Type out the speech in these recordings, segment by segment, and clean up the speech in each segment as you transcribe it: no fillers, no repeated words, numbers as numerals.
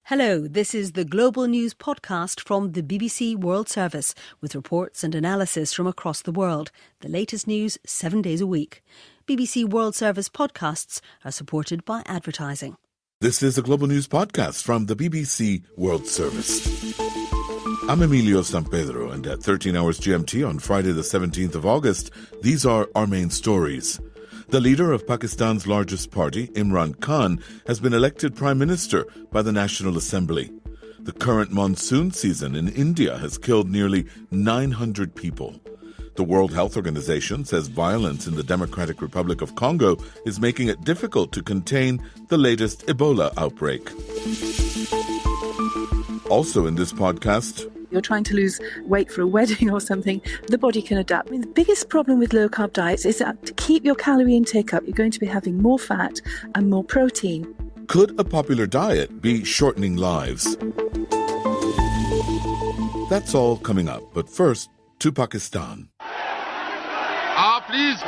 Hello, this is the Global News podcast from the BBC World Service with reports and analysis from across the world. The latest news 7 days a week. BBC World Service podcasts are supported by advertising. This is the Global News podcast from the BBC World Service. I'm Emilio San Pedro, and at 13 hours GMT on Friday the 17th of August, these are our main stories. The leader of Pakistan's largest party, Imran Khan, has been elected Prime Minister by the National Assembly. The current monsoon season in India has killed nearly 900 people. The World Health Organization says violence in the Democratic Republic of Congo is making it difficult to contain the latest Ebola outbreak. Also in this podcast, you're trying to lose weight for a wedding or something, the body can adapt. The biggest problem with low-carb diets is that to keep your calorie intake up, you're going to be having more fat and more protein. Could a popular diet be shortening lives? That's all coming up, but first, to Pakistan. Please.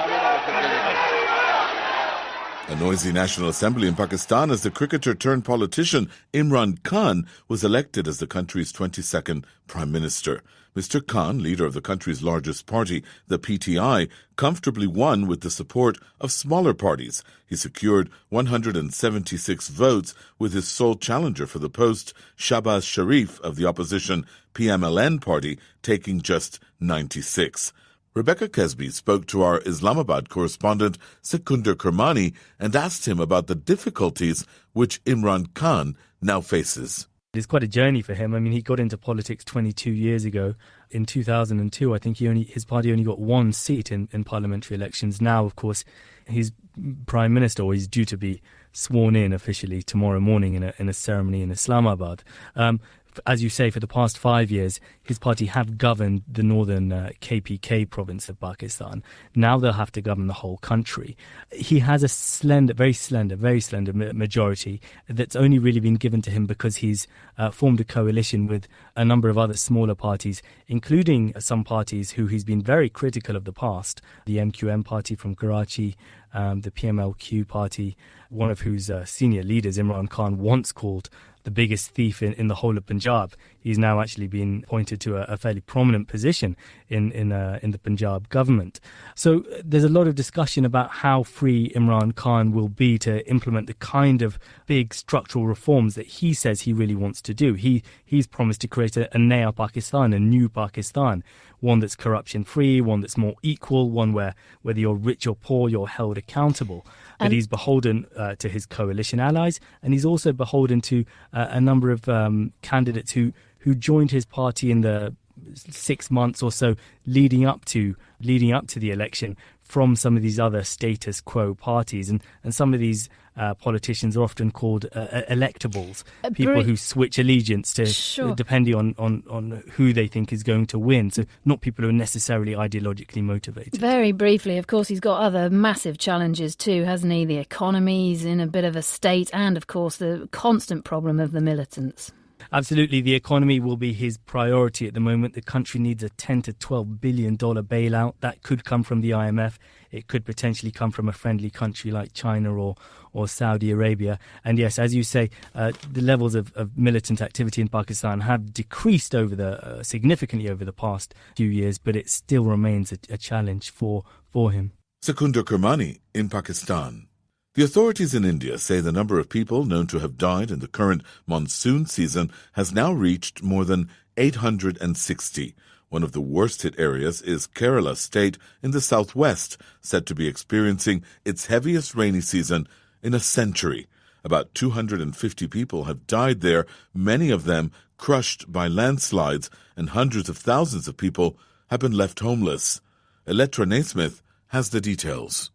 A noisy National Assembly in Pakistan as the cricketer turned politician Imran Khan was elected as the country's 22nd Prime Minister. Mr. Khan, leader of the country's largest party, the PTI, comfortably won with the support of smaller parties. He secured 176 votes, with his sole challenger for the post, Shahbaz Sharif of the opposition PMLN party, taking just 96. Rebecca Kesby spoke to our Islamabad correspondent Sekunder Kermani and asked him about the difficulties which Imran Khan now faces. It's quite a journey for him. I mean, he got into politics 22 years ago. In 2002, I think his party only got one seat in parliamentary elections. Now, of course, he's Prime Minister, or he's due to be sworn in officially tomorrow morning in a ceremony in Islamabad. As you say, for the past 5 years, his party have governed the northern KPK province of Pakistan. Now they'll have to govern the whole country. He has a very slender majority that's only really been given to him because he's formed a coalition with a number of other smaller parties, including some parties who he's been very critical of the past. The MQM party from Karachi, the PMLQ party, one of whose senior leaders, Imran Khan, once called the biggest thief in the whole of Punjab. He's now actually been appointed to a fairly prominent position in the Punjab government. So there's a lot of discussion about how free Imran Khan will be to implement the kind of big structural reforms that he says he really wants to do. He's promised to create a Naya Pakistan, a new Pakistan, one that's corruption-free, one that's more equal, one where whether you're rich or poor, you're held accountable. But he's beholden to his coalition allies, and he's also beholden to a number of candidates who joined his party in the 6 months or so leading up to the election from some of these other status quo parties, and some of these politicians are often called electables, people who switch allegiance to depending on who they think is going to win. So not people who are necessarily ideologically motivated. Very briefly, of course, he's got other massive challenges too, hasn't he? The economy, he's in a bit of a state, and of course the constant problem of the militants. Absolutely, the economy will be his priority at the moment. The country needs a $10 to $12 billion bailout. That could come from the IMF. It could potentially come from a friendly country like China or Saudi Arabia. And yes, as you say, the levels of militant activity in Pakistan have decreased significantly over the past few years, but it still remains a challenge for him. Sekunder Kermani in Pakistan. The authorities in India say the number of people known to have died in the current monsoon season has now reached more than 860. One of the worst-hit areas is Kerala state in the southwest, said to be experiencing its heaviest rainy season in a century. About 250 people have died there, many of them crushed by landslides, and hundreds of thousands of people have been left homeless. Elettra Naismith has the details.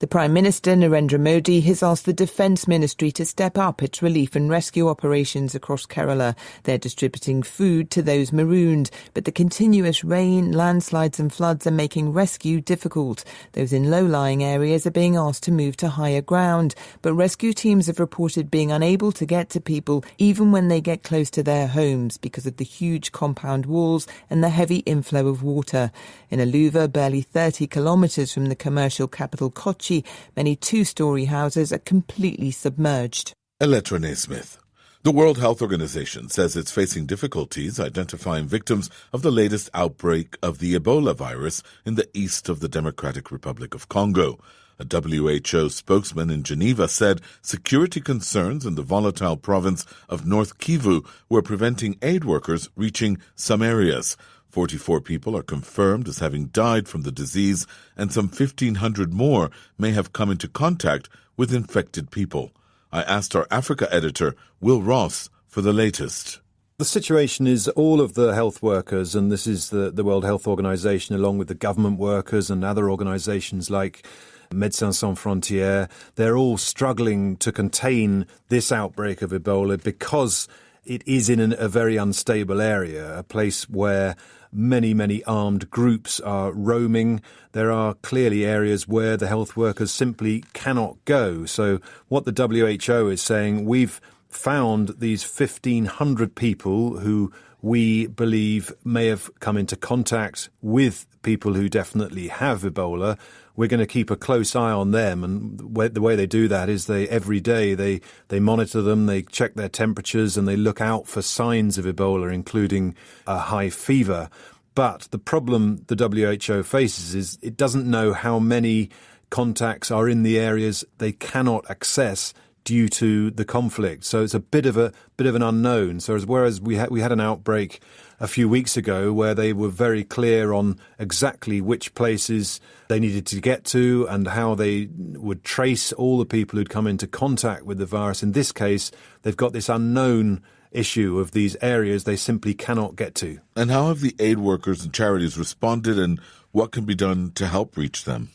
The Prime Minister, Narendra Modi, has asked the Defence Ministry to step up its relief and rescue operations across Kerala. They're distributing food to those marooned, but the continuous rain, landslides and floods are making rescue difficult. Those in low-lying areas are being asked to move to higher ground, but rescue teams have reported being unable to get to people even when they get close to their homes because of the huge compound walls and the heavy inflow of water. In Aluva, barely 30 kilometres from the commercial capital Kochi, many two-storey houses are completely submerged. Elettra Naismith. The World Health Organization says it's facing difficulties identifying victims of the latest outbreak of the Ebola virus in the east of the Democratic Republic of Congo. A WHO spokesman in Geneva said security concerns in the volatile province of North Kivu were preventing aid workers reaching some areas. 44 people are confirmed as having died from the disease, and some 1,500 more may have come into contact with infected people. I asked our Africa editor, Will Ross, for the latest. The situation is all of the health workers, and this is the World Health Organization, along with the government workers and other organizations like Médecins Sans Frontières, they're all struggling to contain this outbreak of Ebola because it is in a very unstable area, a place where many armed groups are roaming. There are clearly areas where the health workers simply cannot go. So what the WHO is saying, we've found these 1,500 people who we believe may have come into contact with people who definitely have Ebola. We're going to keep a close eye on them, and the way they do that is every day they monitor them, they check their temperatures, and they look out for signs of Ebola, including a high fever. But the problem the WHO faces is it doesn't know how many contacts are in the areas they cannot access due to the conflict. So it's a bit of an unknown. So whereas we had an outbreak a few weeks ago where they were very clear on exactly which places they needed to get to and how they would trace all the people who'd come into contact with the virus. In this case, they've got this unknown issue of these areas they simply cannot get to. And how have the aid workers and charities responded, and what can be done to help reach them?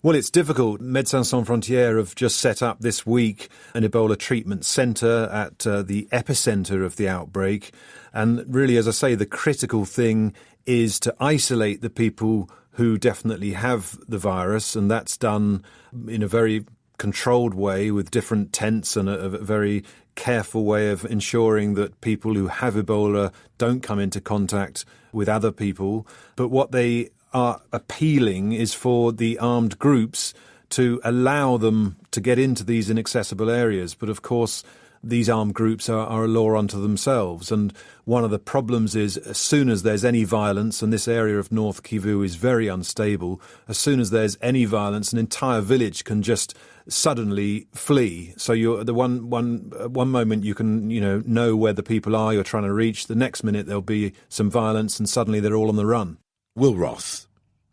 Well, it's difficult. Médecins Sans Frontières have just set up this week an Ebola treatment centre at the epicentre of the outbreak. And really, as I say, the critical thing is to isolate the people who definitely have the virus. And that's done in a very controlled way with different tents and a very careful way of ensuring that people who have Ebola don't come into contact with other people. But what they are appealing is for the armed groups to allow them to get into these inaccessible areas. But of course, these armed groups are a law unto themselves. And one of the problems is as soon as there's any violence, and this area of North Kivu is very unstable, as soon as there's any violence, an entire village can just suddenly flee. So you're the one moment you can know where the people are you're trying to reach. The next minute there'll be some violence and suddenly they're all on the run. Will Ross.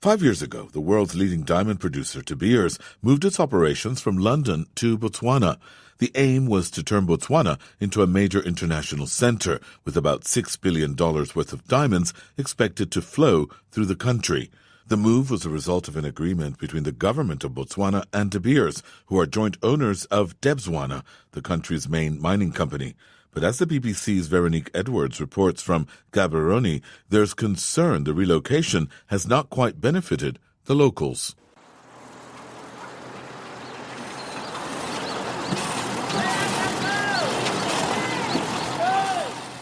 5 years ago, the world's leading diamond producer, De Beers, moved its operations from London to Botswana. The aim was to turn Botswana into a major international center, with about $6 billion worth of diamonds expected to flow through the country. The move was a result of an agreement between the government of Botswana and De Beers, who are joint owners of Debswana, the country's main mining company. But as the BBC's Veronique Edwards reports from Gaborone, there's concern the relocation has not quite benefited the locals.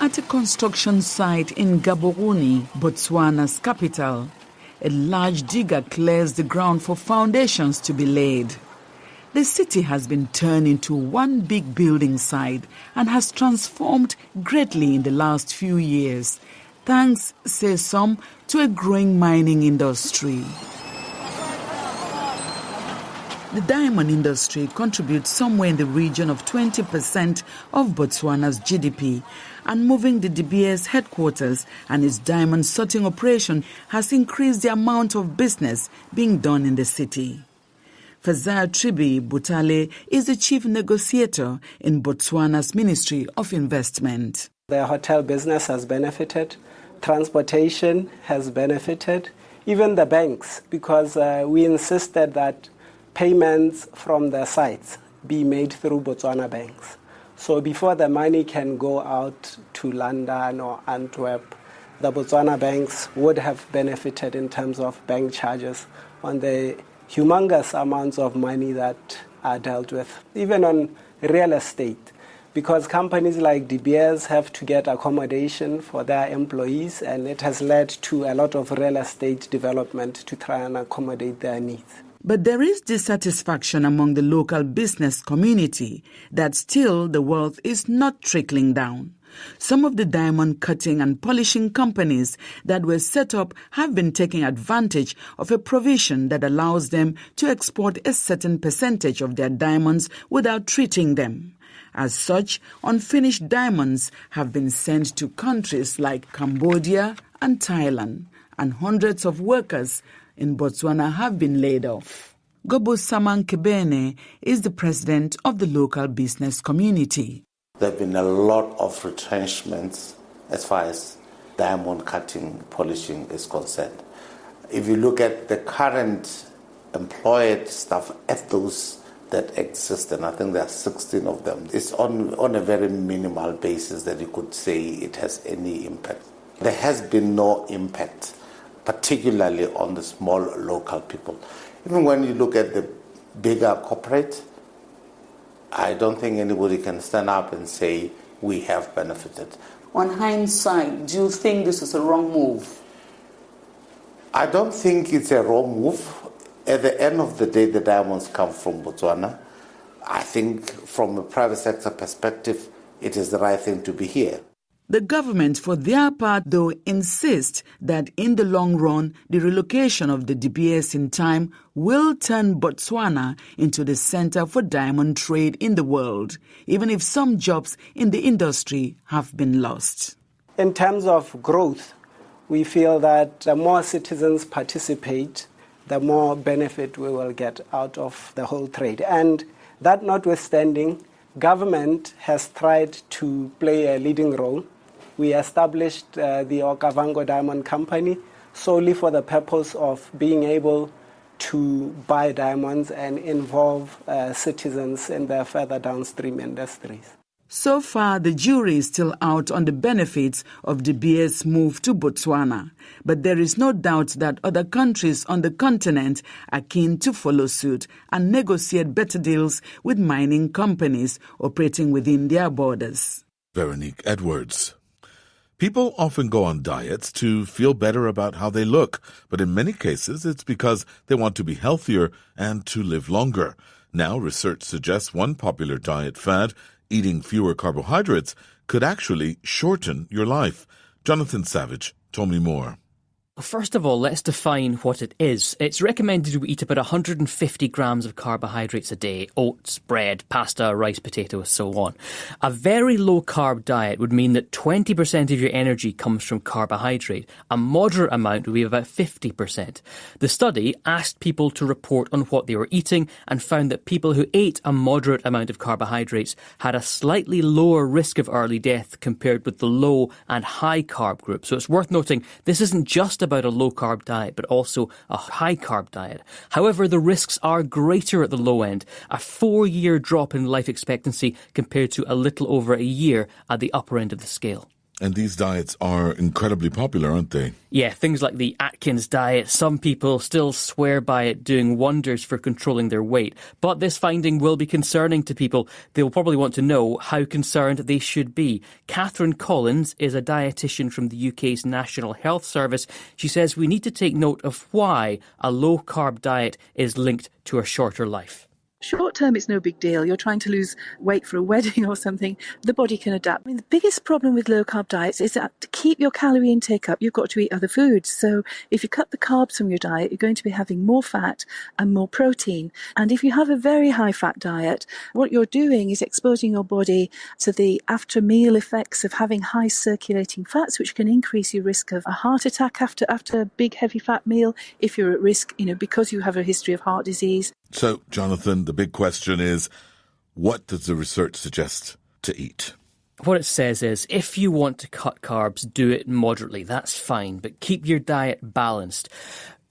At a construction site in Gaborone, Botswana's capital, a large digger clears the ground for foundations to be laid. The city has been turned into one big building site and has transformed greatly in the last few years, thanks, say some, to a growing mining industry. The diamond industry contributes somewhere in the region of 20% of Botswana's GDP, and moving the De Beers headquarters and its diamond sorting operation has increased the amount of business being done in the city. Fazar Tribi Butale is the chief negotiator in Botswana's Ministry of Investment. The hotel business has benefited, transportation has benefited, even the banks, because we insisted that payments from the sites be made through Botswana banks. So before the money can go out to London or Antwerp, the Botswana banks would have benefited in terms of bank charges on the humongous amounts of money that are dealt with, even on real estate, because companies like De Beers have to get accommodation for their employees, and it has led to a lot of real estate development to try and accommodate their needs. But there is dissatisfaction among the local business community that still the wealth is not trickling down. Some of the diamond cutting and polishing companies that were set up have been taking advantage of a provision that allows them to export a certain percentage of their diamonds without treating them. As such, unfinished diamonds have been sent to countries like Cambodia and Thailand, and hundreds of workers in Botswana have been laid off. Gobo Samankebene is the president of the local business community. There have been a lot of retrenchments as far as diamond cutting, polishing is concerned. If you look at the current employed staff at those that exist, and I think there are 16 of them, it's on a very minimal basis that you could say it has any impact. There has been no impact, particularly on the small local people. Even when you look at the bigger corporate, I don't think anybody can stand up and say we have benefited. On hindsight, do you think this is a wrong move? I don't think it's a wrong move. At the end of the day, the diamonds come from Botswana. I think from a private sector perspective, it is the right thing to be here. The government, for their part, though, insists that in the long run, the relocation of the De Beers in time will turn Botswana into the center for diamond trade in the world, even if some jobs in the industry have been lost. In terms of growth, we feel that the more citizens participate, the more benefit we will get out of the whole trade. And that notwithstanding, government has tried to play a leading role. We established the Okavango Diamond Company solely for the purpose of being able to buy diamonds and involve citizens in their further downstream industries. So far, the jury is still out on the benefits of De Beers' move to Botswana. But there is no doubt that other countries on the continent are keen to follow suit and negotiate better deals with mining companies operating within their borders. Veronique Edwards. People often go on diets to feel better about how they look, but in many cases it's because they want to be healthier and to live longer. Now, research suggests one popular diet fad, eating fewer carbohydrates, could actually shorten your life. Jonathan Savage told me more. First of all, let's define what it is. It's recommended we eat about 150 grams of carbohydrates a day: oats, bread, pasta, rice, potatoes, so on. A very low-carb diet would mean that 20% of your energy comes from carbohydrate. A moderate amount would be about 50%. The study asked people to report on what they were eating and found that people who ate a moderate amount of carbohydrates had a slightly lower risk of early death compared with the low and high-carb group. So it's worth noting this isn't just about a low-carb diet, but also a high-carb diet. However, the risks are greater at the low end, a 4-year drop in life expectancy compared to a little over a year at the upper end of the scale. And these diets are incredibly popular, aren't they? Yeah, things like the Atkins diet. Some people still swear by it doing wonders for controlling their weight. But this finding will be concerning to people. They'll probably want to know how concerned they should be. Catherine Collins is a dietitian from the UK's National Health Service. She says we need to take note of why a low-carb diet is linked to a shorter life. Short term, it's no big deal. You're trying to lose weight for a wedding or something. The body can adapt. I mean, the biggest problem with low-carb diets is that to keep your calorie intake up, you've got to eat other foods. So if you cut the carbs from your diet, you're going to be having more fat and more protein. And if you have a very high-fat diet, what you're doing is exposing your body to the after-meal effects of having high circulating fats, which can increase your risk of a heart attack after a big, heavy fat meal, if you're at risk, because you have a history of heart disease. So, Jonathan, the big question is, what does the research suggest to eat? What it says is, if you want to cut carbs, do it moderately. That's fine, but keep your diet balanced.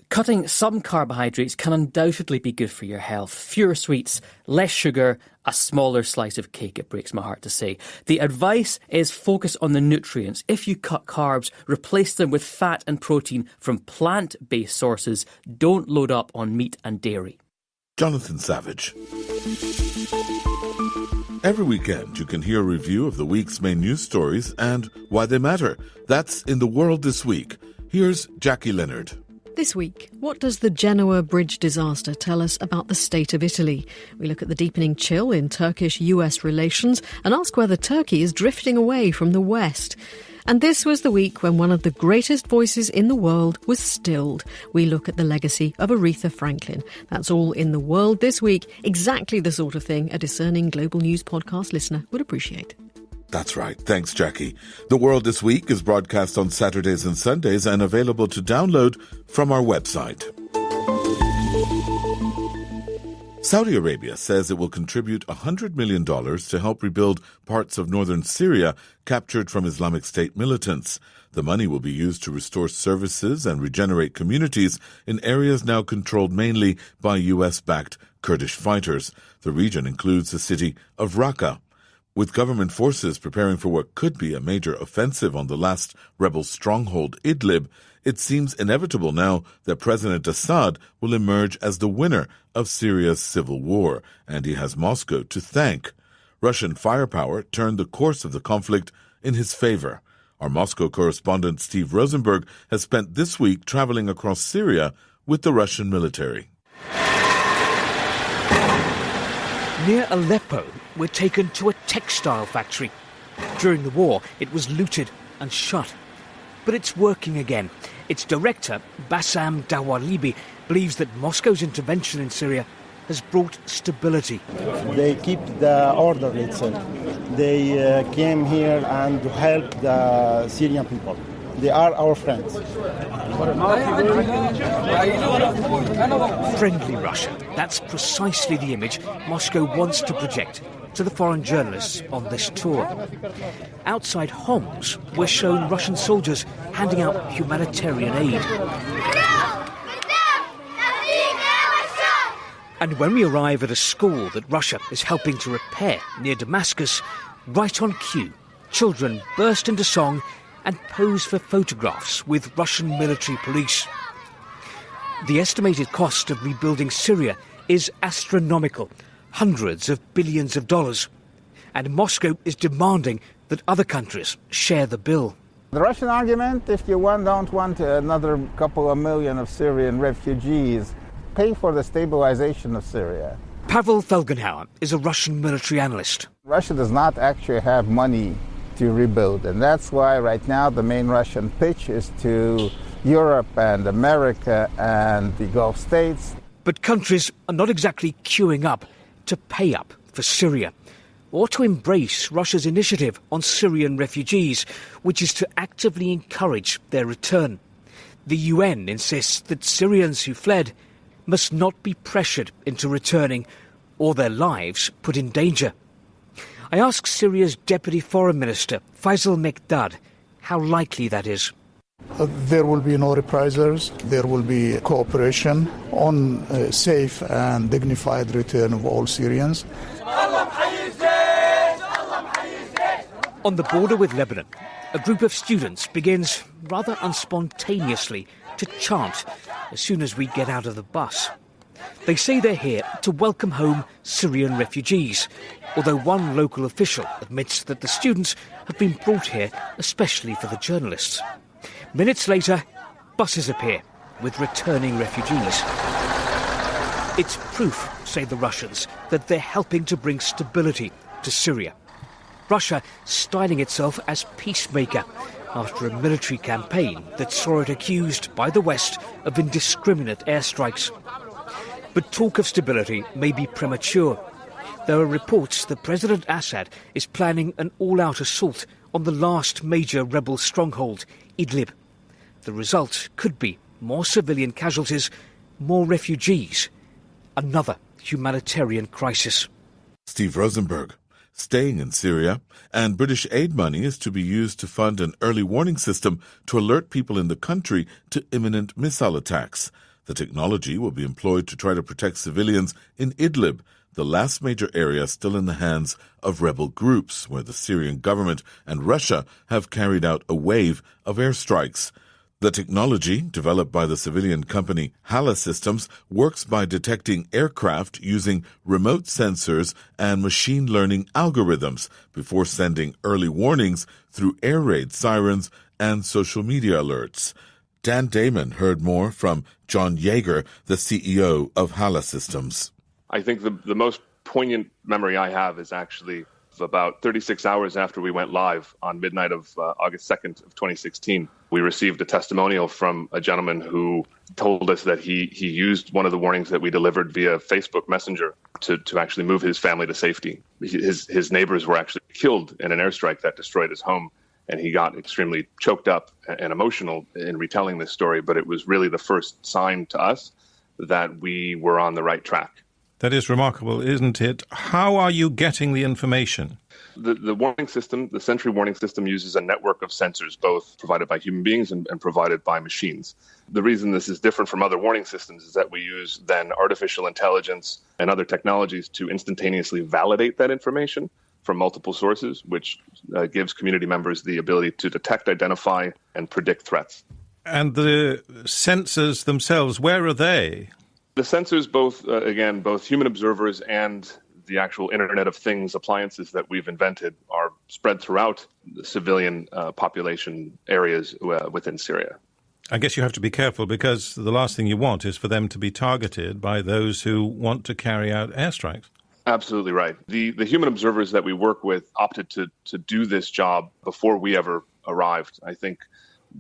Cutting some carbohydrates can undoubtedly be good for your health. Fewer sweets, less sugar, a smaller slice of cake, it breaks my heart to say. The advice is focus on the nutrients. If you cut carbs, replace them with fat and protein from plant-based sources. Don't load up on meat and dairy. Jonathan Savage. Every weekend, you can hear a review of the week's main news stories and why they matter. That's In the World This Week. Here's Jackie Leonard. This week, what does the Genoa bridge disaster tell us about the state of Italy? We look at the deepening chill in Turkish-US relations and ask whether Turkey is drifting away from the West. And this was the week when one of the greatest voices in the world was stilled. We look at the legacy of Aretha Franklin. That's all in the world this week, exactly the sort of thing a discerning global news podcast listener would appreciate. That's right. Thanks, Jackie. The World This Week is broadcast on Saturdays and Sundays and available to download from our website. Saudi Arabia says it will contribute $100 million to help rebuild parts of northern Syria captured from Islamic State militants. The money will be used to restore services and regenerate communities in areas now controlled mainly by U.S.-backed Kurdish fighters. The region includes the city of Raqqa. With government forces preparing for what could be a major offensive on the last rebel stronghold, Idlib, it seems inevitable now that President Assad will emerge as the winner of Syria's civil war, and he has Moscow to thank. Russian firepower turned the course of the conflict in his favor. Our Moscow correspondent Steve Rosenberg has spent this week traveling across Syria with the Russian military. Near Aleppo, we're taken to a textile factory. During the war, it was looted and shut. But it's working again. Its director, Bassam Dawalibi, believes that Moscow's intervention in Syria has brought stability. They keep the order itself. They came here and help the Syrian people. They are our friends. Friendly Russia. That's precisely the image Moscow wants to project to the foreign journalists on this tour. Outside Homs, we're shown Russian soldiers handing out humanitarian aid. And when we arrive at a school that Russia is helping to repair near Damascus, right on cue, children burst into song and pose for photographs with Russian military police. The estimated cost of rebuilding Syria is astronomical, hundreds of billions of dollars. And Moscow is demanding that other countries share the bill. The Russian argument, if you don't want another couple of million of Syrian refugees, pay for the stabilization of Syria. Pavel Felgenhauer is a Russian military analyst. Russia does not actually have money to rebuild, and that's why right now the main Russian pitch is to Europe and America and the Gulf states. But countries are not exactly queuing up to pay up for Syria, or to embrace Russia's initiative on Syrian refugees, which is to actively encourage their return. The UN insists that Syrians who fled must not be pressured into returning or their lives put in danger. I asked Syria's Deputy Foreign Minister, Faisal Mekdad, how likely that is. There will be no reprisals. There will be cooperation on safe and dignified return of all Syrians. On the border with Lebanon, a group of students begins rather unspontaneously to chant as soon as we get out of the bus. They say they're here to welcome home Syrian refugees, although one local official admits that the students have been brought here especially for the journalists. Minutes later, buses appear with returning refugees. It's proof, say the Russians, that they're helping to bring stability to Syria. Russia styling itself as peacemaker after a military campaign that saw it accused by the West of indiscriminate airstrikes. But talk of stability may be premature. There are reports that President Assad is planning an all-out assault on the last major rebel stronghold, Idlib. The result could be more civilian casualties, more refugees, another humanitarian crisis. Steve Rosenberg. Staying in Syria, and British aid money is to be used to fund an early warning system to alert people in the country to imminent missile attacks. The technology will be employed to try to protect civilians in Idlib, the last major area still in the hands of rebel groups, where the Syrian government and Russia have carried out a wave of airstrikes. The technology, developed by the civilian company Hala Systems, works by detecting aircraft using remote sensors and machine learning algorithms before sending early warnings through air raid sirens and social media alerts. Dan Damon heard more from John Yeager, the CEO of Hala Systems. I think the most poignant memory I have is actually about 36 hours after we went live on midnight of August 2nd of 2016. We received a testimonial from a gentleman who told us that he used one of the warnings that we delivered via Facebook Messenger to actually move his family to safety. His neighbors were actually killed in an airstrike that destroyed his home, and he got extremely choked up and emotional in retelling this story, but it was really the first sign to us that we were on the right track. That is remarkable, isn't it? How are you getting the information? The warning system, the Sentry warning system, uses a network of sensors, both provided by human beings and provided by machines. The reason this is different from other warning systems is that we use then artificial intelligence and other technologies to instantaneously validate that information from multiple sources, which gives community members the ability to detect, identify, and predict threats. And the sensors themselves, where are they? The sensors, both human observers and the actual Internet of Things appliances that we've invented, are spread throughout the civilian population areas within Syria. I guess you have to be careful, because the last thing you want is for them to be targeted by those who want to carry out airstrikes. Absolutely right. The human observers that we work with opted to do this job before we ever arrived. I think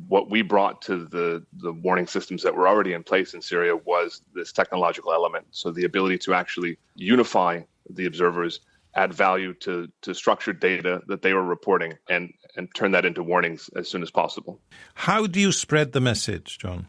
what we brought to the warning systems that were already in place in Syria was this technological element. So the ability to actually unify the observers, add value to structured data that they were reporting, and turn that into warnings as soon as possible. How do you spread the message, John?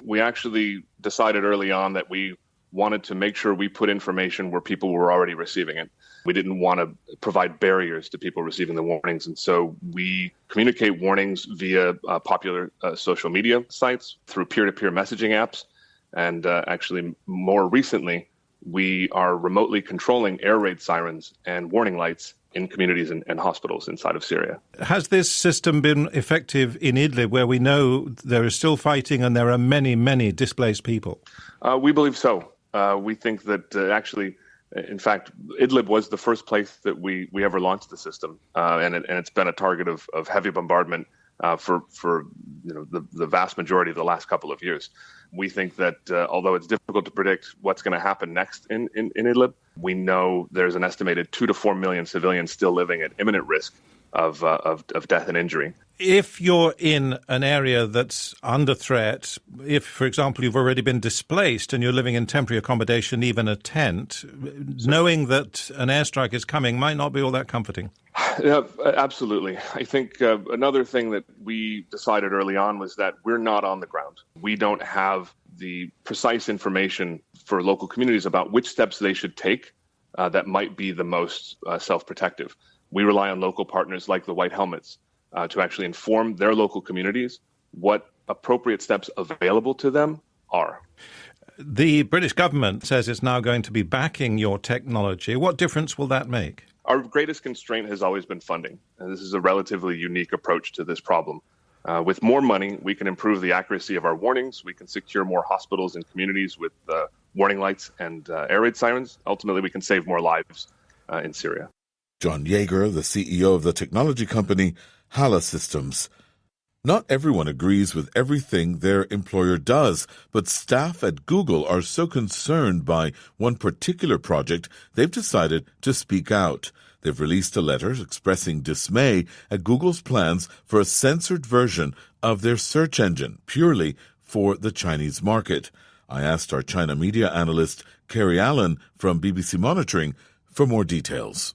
We actually decided early on that we wanted to make sure we put information where people were already receiving it. We didn't want to provide barriers to people receiving the warnings. And so we communicate warnings via popular social media sites, through peer-to-peer messaging apps. And actually, more recently, we are remotely controlling air raid sirens and warning lights in communities and hospitals inside of Syria. Has this system been effective in Idlib, where we know there is still fighting and there are many, many displaced people? We believe so. We think that actually, in fact, Idlib was the first place that we ever launched the system, and it's been a target of heavy bombardment for the vast majority of the last couple of years. We think that although it's difficult to predict what's going to happen next in Idlib, we know there's an estimated 2 to 4 million civilians still living at imminent risk of death and injury. If you're in an area that's under threat, if, for example, you've already been displaced and you're living in temporary accommodation, even a tent, knowing that an airstrike is coming might not be all that comforting. Yeah, absolutely. I think another thing that we decided early on was that we're not on the ground. We don't have the precise information for local communities about which steps they should take that might be the most self-protective. We rely on local partners like the White Helmets to actually inform their local communities what appropriate steps available to them are. The British government says it's now going to be backing your technology. What difference will that make? Our greatest constraint has always been funding, and this is a relatively unique approach to this problem. With more money, we can improve the accuracy of our warnings. We can secure more hospitals and communities with warning lights and air raid sirens. Ultimately, we can save more lives in Syria. John Yeager, the CEO of the technology company Hala Systems. Not everyone agrees with everything their employer does, but staff at Google are so concerned by one particular project, they've decided to speak out. They've released a letter expressing dismay at Google's plans for a censored version of their search engine, purely for the Chinese market. I asked our China media analyst, Carrie Allen from BBC Monitoring, for more details.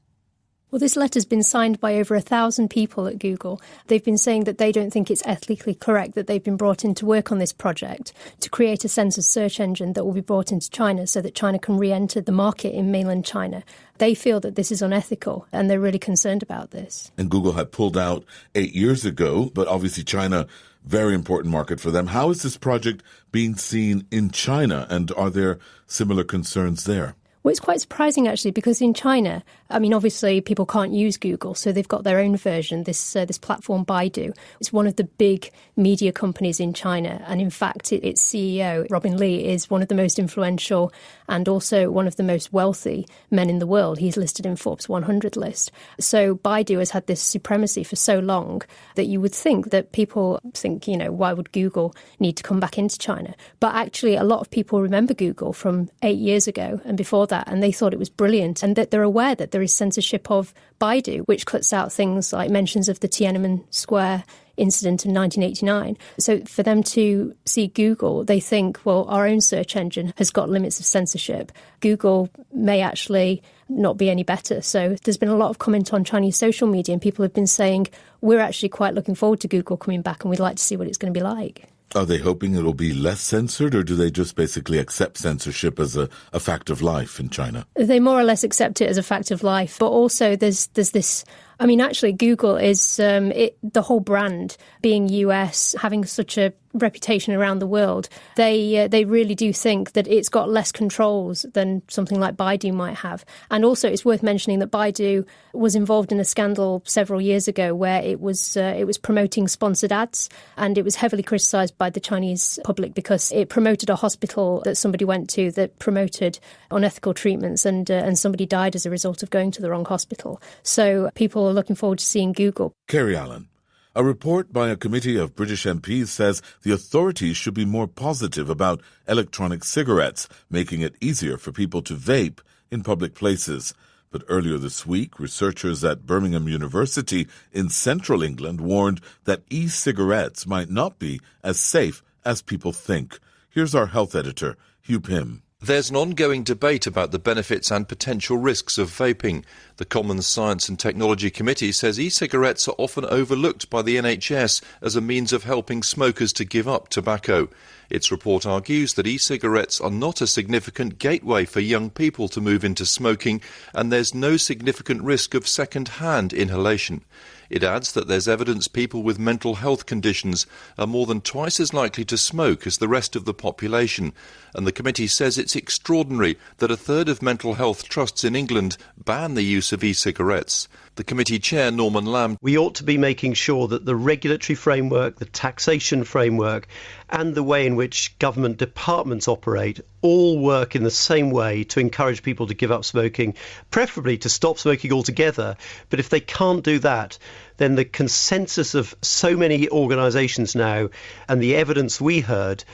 Well, this letter's been signed by over 1,000 people at Google. They've been saying that they don't think it's ethically correct that they've been brought in to work on this project to create a censored search engine that will be brought into China so that China can re-enter the market in mainland China. They feel that this is unethical, and they're really concerned about this. And Google had pulled out 8 years ago, but obviously China, very important market for them. How is this project being seen in China, and are there similar concerns there? Well, it's quite surprising, actually, because in China, I mean, obviously people can't use Google, so they've got their own version, this platform Baidu. It's one of the big media companies in China. And in fact, its CEO, Robin Li, is one of the most influential and also one of the most wealthy men in the world. He's listed in Forbes 100 list. So Baidu has had this supremacy for so long that you would think that people think, why would Google need to come back into China? But actually, a lot of people remember Google from 8 years ago and before that, and they thought it was brilliant, and that they're aware that there is censorship of Baidu, which cuts out things like mentions of the Tiananmen Square incident in 1989. So for them to see Google, they think, well, our own search engine has got limits of censorship. Google may actually not be any better. So there's been a lot of comment on Chinese social media, and people have been saying, we're actually quite looking forward to Google coming back, and we'd like to see what it's going to be like. Are they hoping it'll be less censored, or do they just basically accept censorship as a fact of life in China? They more or less accept it as a fact of life. But also there's this... I mean, actually, Google is the whole brand being US, having such a reputation around the world. They really do think that it's got less controls than something like Baidu might have. And also, it's worth mentioning that Baidu was involved in a scandal several years ago where it was promoting sponsored ads, and it was heavily criticised by the Chinese public because it promoted a hospital that somebody went to that promoted unethical treatments, and somebody died as a result of going to the wrong hospital. So people are looking forward to seeing Google. Kerry Allen. A report by a committee of British MPs says the authorities should be more positive about electronic cigarettes, making it easier for people to vape in public places. But earlier this week, researchers at Birmingham University in central England warned that e-cigarettes might not be as safe as people think. Here's our health editor, Hugh Pym. There's an ongoing debate about the benefits and potential risks of vaping. The Commons Science and Technology Committee says e-cigarettes are often overlooked by the NHS as a means of helping smokers to give up tobacco. Its report argues that e-cigarettes are not a significant gateway for young people to move into smoking, and there's no significant risk of second-hand inhalation. It adds that there's evidence people with mental health conditions are more than twice as likely to smoke as the rest of the population, and the committee says it's extraordinary that a third of mental health trusts in England ban the use of e-cigarettes. The committee chair, Norman Lamb. We ought to be making sure that the regulatory framework, the taxation framework, and the way in which government departments operate all work in the same way to encourage people to give up smoking, preferably to stop smoking altogether. But if they can't do that, then the consensus of so many organisations now, and the evidence we heard,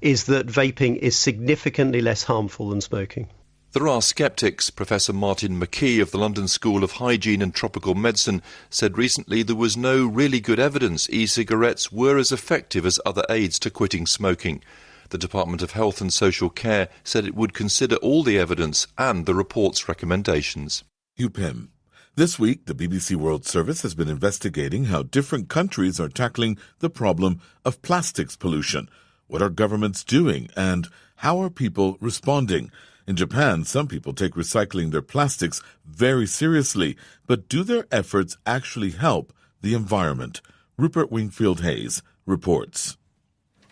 is that vaping is significantly less harmful than smoking. There are sceptics. Professor Martin McKee of the London School of Hygiene and Tropical Medicine said recently there was no really good evidence e-cigarettes were as effective as other aids to quitting smoking. The Department of Health and Social Care said it would consider all the evidence and the report's recommendations. Hugh Pym. This week, the BBC World Service has been investigating how different countries are tackling the problem of plastics pollution. What are governments doing, and how are people responding? In Japan, some people take recycling their plastics very seriously, but do their efforts actually help the environment? Rupert Wingfield-Hayes reports.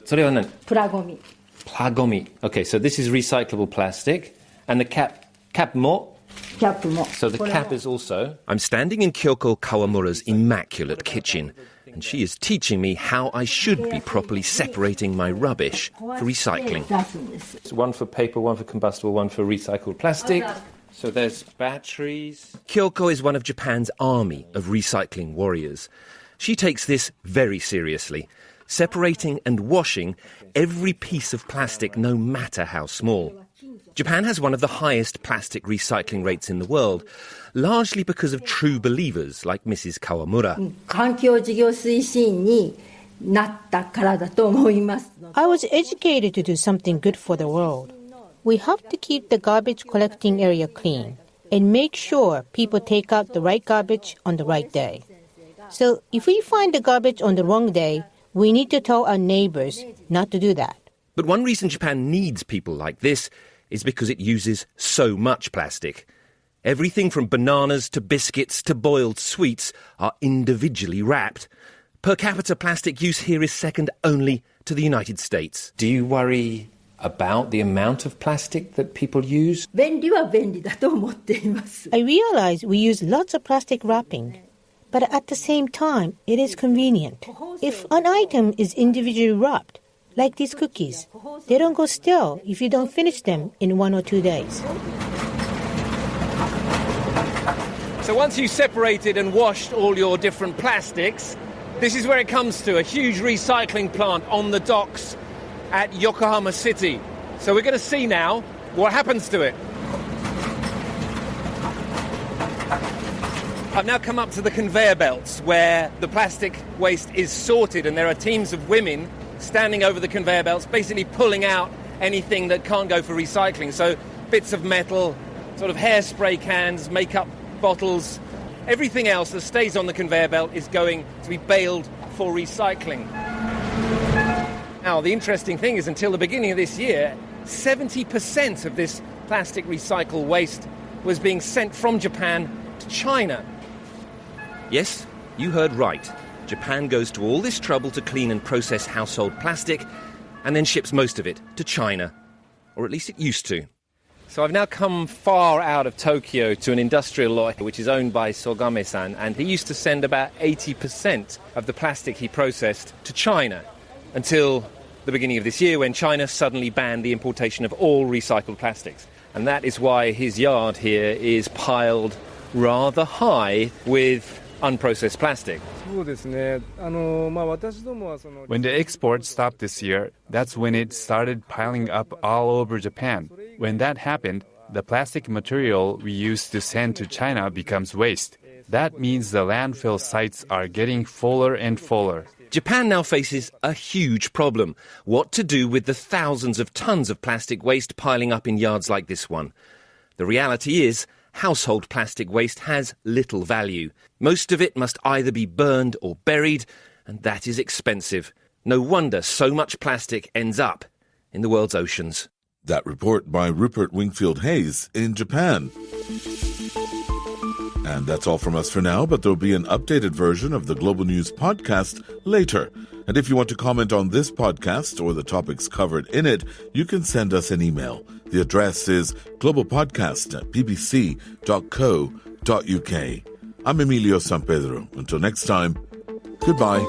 Plagomi. Okay, so this is recyclable plastic, and the cap mo. So the cap is also... I'm standing in Kyoko Kawamura's immaculate kitchen, and she is teaching me how I should be properly separating my rubbish for recycling. So one for paper, one for combustible, one for recycled plastic. So there's batteries. Kyoko is one of Japan's army of recycling warriors. She takes this very seriously, separating and washing every piece of plastic, no matter how small. Japan has one of the highest plastic recycling rates in the world, largely because of true believers like Mrs. Kawamura. I was educated to do something good for the world. We have to keep the garbage collecting area clean and make sure people take out the right garbage on the right day. So if we find the garbage on the wrong day, we need to tell our neighbors not to do that. But one reason Japan needs people like this is because it uses so much plastic. Everything from bananas to biscuits to boiled sweets are individually wrapped. Per capita plastic use here is second only to the United States. Do you worry about the amount of plastic that people use? I realize we use lots of plastic wrapping, but at the same time, it is convenient. If an item is individually wrapped, like these cookies, they don't go stale if you don't finish them in 1 or 2 days. So once you've separated and washed all your different plastics, this is where it comes to, a huge recycling plant on the docks at Yokohama City. So we're going to see now what happens to it. I've now come up to the conveyor belts where the plastic waste is sorted, and there are teams of women standing over the conveyor belts, basically pulling out anything that can't go for recycling. So bits of metal, sort of hairspray cans, makeup bottles, everything else that stays on the conveyor belt is going to be baled for recycling. Now, the interesting thing is, until the beginning of this year, 70% of this plastic recycled waste was being sent from Japan to China. Yes, you heard right. Japan goes to all this trouble to clean and process household plastic and then ships most of it to China. Or at least it used to. So I've now come far out of Tokyo to an industrial lot which is owned by Sogame-san, and he used to send about 80% of the plastic he processed to China until the beginning of this year, when China suddenly banned the importation of all recycled plastics. And that is why his yard here is piled rather high with unprocessed plastic. When the export stopped this year, that's when it started piling up all over Japan. When that happened, the plastic material we used to send to China becomes waste. That means the landfill sites are getting fuller and fuller. Japan now faces a huge problem: what to do with the thousands of tons of plastic waste piling up in yards like this one. The reality is, household plastic waste has little value. Most of it must either be burned or buried, and that is expensive. No wonder so much plastic ends up in the world's oceans. That report by Rupert Wingfield-Hayes in Japan. And that's all from us for now, but there'll be an updated version of the Global News podcast later. And if you want to comment on this podcast or the topics covered in it, you can send us an email. The address is globalpodcast@bbc.co.uk. I'm Emilio San Pedro. Until next time, goodbye.